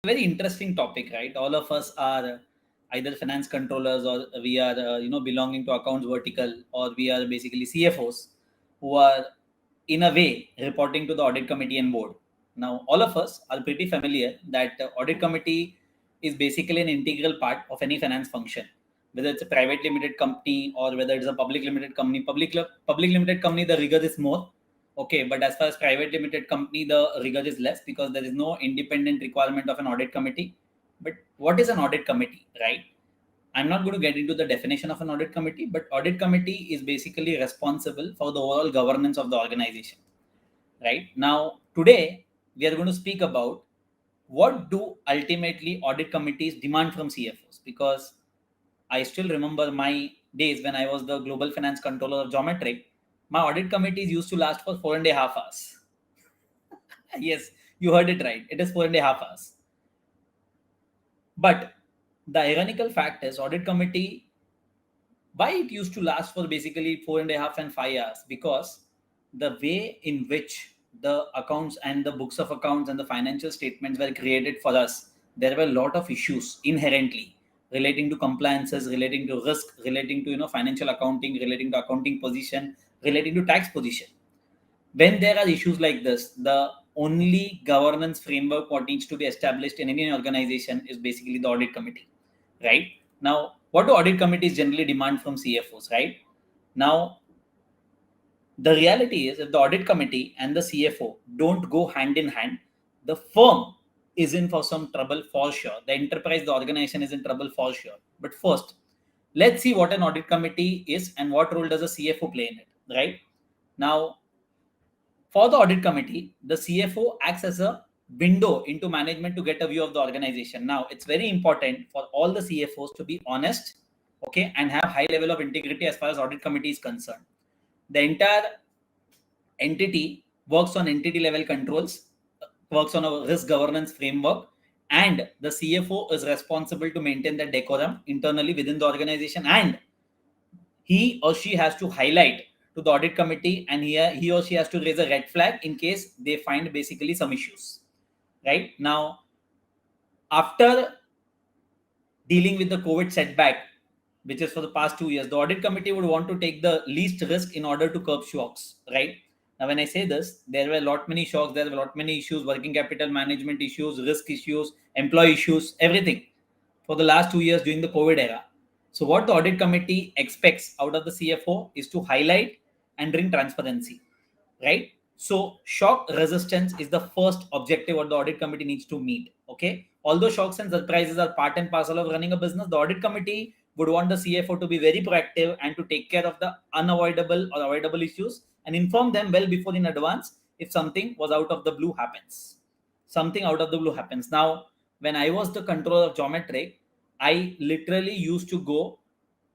Very interesting topic, right? All of us are either finance controllers or we are, belonging to accounts vertical, or we are basically CFOs who are, in a way, reporting to the audit committee and board. Now, all of us are pretty familiar that audit committee is basically an integral part of any finance function, whether it's a private limited company or whether it's a public limited company. Public limited company, the rigor is more. Okay, but as far as private limited company, the rigor is less because there is no independent requirement of an audit committee. But what is an audit committee, right? I'm not going to get into the definition of an audit committee, but audit committee is basically responsible for the overall governance of the organization, right? Now, today we are going to speak about what do ultimately audit committees demand from CFOs, because I still remember my days when I was the global finance controller of Geometric. My audit committees used to last for 4.5 hours. Yes, you heard it right. It is 4.5 hours. But the ironical fact is, audit committee, why it used to last for basically 4.5 and 5 hours? Because the way in which the accounts and the books of accounts and the financial statements were created for us, there were a lot of issues inherently relating to compliances, relating to risk, relating to financial accounting, relating to accounting position, relating to tax position. When there are issues like this, the only governance framework what needs to be established in any organization is basically the audit committee, right? Now, what do audit committees generally demand from CFOs, right? Now, the reality is, if the audit committee and the CFO don't go hand in hand, the firm is in for some trouble for sure. The enterprise, the organization is in trouble for sure. But first, let's see what an audit committee is and what role does a CFO play in it, right? Now, for the audit committee, the CFO acts as a window into management to get a view of the organization. Now, it's very important for all the CFOs to be honest, okay, and have high level of integrity as far as audit committee is concerned. The entire entity works on entity level controls, works on a risk governance framework, and the CFO is responsible to maintain the decorum internally within the organization, and he or she has to highlight to the audit committee, and he or she has to raise a red flag in case they find basically some issues. Right now, after dealing with the COVID setback, which is for the past 2 years, the audit committee would want to take the least risk in order to curb shocks. Right now, when I say this, there were a lot many shocks, there were a lot many issues, working capital management issues, risk issues, employee issues, everything for the last 2 years during the COVID era. So what the audit committee expects out of the CFO is to highlight and bring transparency, right? So shock resistance is the first objective what the audit committee needs to meet. Okay. Although shocks and surprises are part and parcel of running a business, the audit committee would want the CFO to be very proactive and to take care of the unavoidable or avoidable issues and inform them well before in advance if something was out of the blue happens. Something out of the blue happens. Now, when I was the controller of Geometric, I literally used to go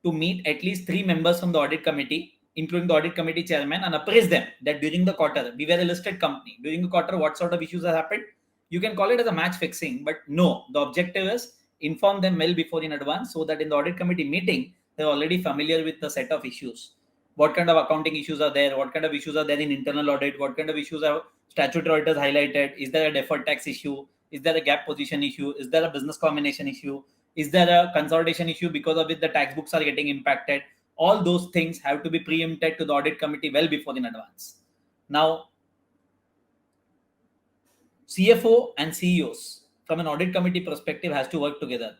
to meet at least 3 members from the audit committee, including the audit committee chairman, and appraise them that during the quarter, we were a listed company. During the quarter, what sort of issues have happened? You can call it as a match fixing, but no, the objective is inform them well before in advance so that in the audit committee meeting, they're already familiar with the set of issues. What kind of accounting issues are there? What kind of issues are there in internal audit? What kind of issues are statutory auditors highlighted? Is there a deferred tax issue? Is there a gap position issue? Is there a business combination issue? Is there a consolidation issue because of which the tax books are getting impacted? All those things have to be preempted to the audit committee well before in advance. Now, CFO and CEOs from an audit committee perspective has to work together.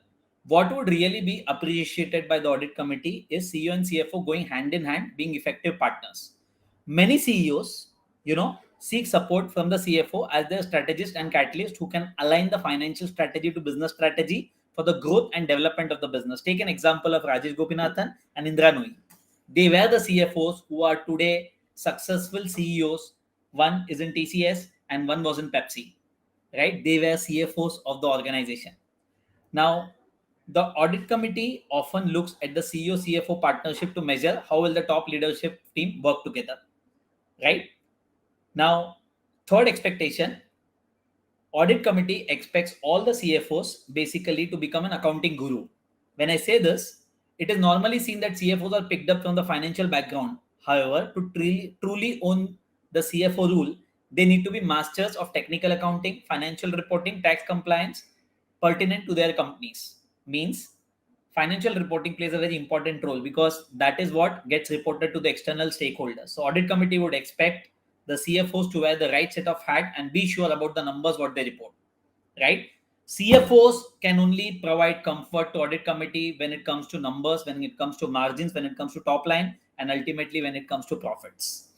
What would really be appreciated by the audit committee is CEO and CFO going hand in hand, being effective partners. Many CEOs, seek support from the CFO as their strategist and catalyst who can align the financial strategy to business strategy for the growth and development of the business. Take an example of Rajesh Gopinathan and Indra Nooyi. They were the CFOs who are today successful CEOs. One is in TCS and one was in Pepsi, right? They were CFOs of the organization. Now, the audit committee often looks at the CEO CFO partnership to measure how will the top leadership team work together, right? Now, third expectation, audit committee expects all the CFOs basically to become an accounting guru. When I say this, it is normally seen that CFOs are picked up from the financial background. However, to truly own the CFO rule, they need to be masters of technical accounting, financial reporting, tax compliance, pertinent to their companies. Means financial reporting plays a very important role because that is what gets reported to the external stakeholders. So audit committee would expect the CFOs to wear the right set of hat and be sure about the numbers what they report, right? CFOs can only provide comfort to audit committee when it comes to numbers, when it comes to margins, when it comes to top line, and ultimately when it comes to profits.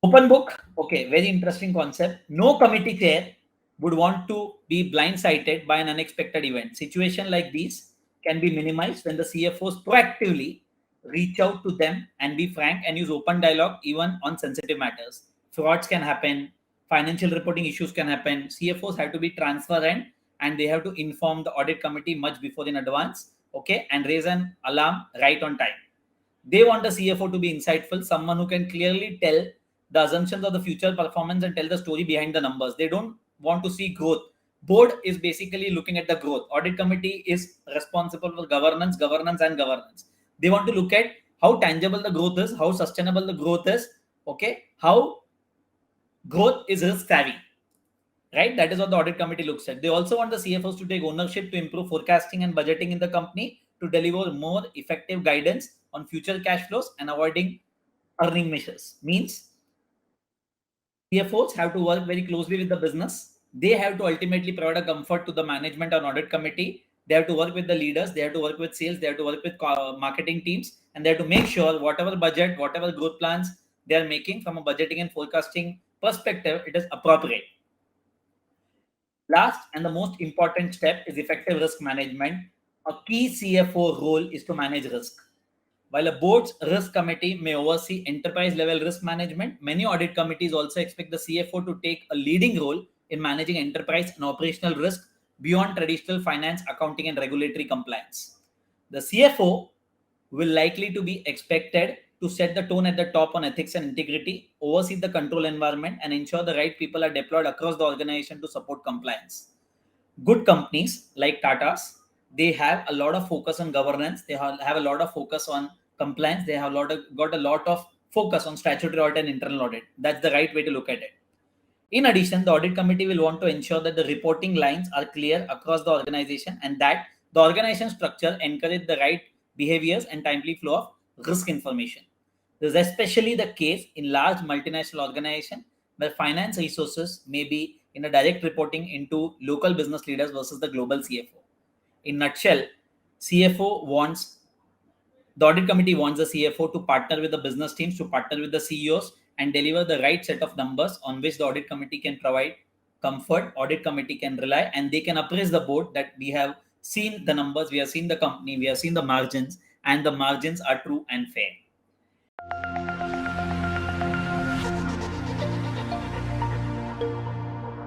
Open book, okay, very interesting concept. No committee chair would want to be blindsided by an unexpected event. Situation like these can be minimized when the CFOs proactively reach out to them and be frank and use open dialogue even on sensitive matters. Frauds can happen, financial reporting issues can happen. CFOs have to be transparent and they have to inform the audit committee much before in advance, okay, and raise an alarm right on time. They want a CFO to be insightful, someone who can clearly tell the assumptions of the future performance and tell the story behind the numbers. They don't want to see growth. Board is basically looking at the growth. Audit committee is responsible for governance, and governance. They want to look at how tangible the growth is, how sustainable the growth is, okay, how growth is risk savvy, right? That is what the audit committee looks at. They also want the CFOs to take ownership to improve forecasting and budgeting in the company to deliver more effective guidance on future cash flows and avoiding earning measures. Means CFOs have to work very closely with the business. They have to ultimately provide a comfort to the management and audit committee. They have to work with the leaders. They have to work with sales. They have to work with marketing teams, and they have to make sure whatever budget, whatever growth plans they are making from a budgeting and forecasting perspective, it is appropriate. Last and the most important step is effective risk management. A key CFO role is to manage risk. While a board's risk committee may oversee enterprise level risk management, many audit committees also expect the CFO to take a leading role in managing enterprise and operational risk beyond traditional finance, accounting, and regulatory compliance. The CFO will likely to be expected to set the tone at the top on ethics and integrity, oversee the control environment, and ensure the right people are deployed across the organization to support compliance. Good companies like Tata's, they have a lot of focus on governance. They have a lot of focus on compliance. They have got a lot of focus on statutory audit and internal audit. That's the right way to look at it. In addition, the audit committee will want to ensure that the reporting lines are clear across the organization and that the organization structure encourage the right behaviors and timely flow of risk information. This is especially the case in large multinational organizations where finance resources may be in a direct reporting into local business leaders versus the global CFO. In nutshell, CFO wants the audit committee wants the CFO to partner with the business teams, to partner with the CEOs, and deliver the right set of numbers on which the audit committee can provide comfort, audit committee can rely, and they can appraise the board that we have seen the numbers, we have seen the company, we have seen the margins, and the margins are true and fair.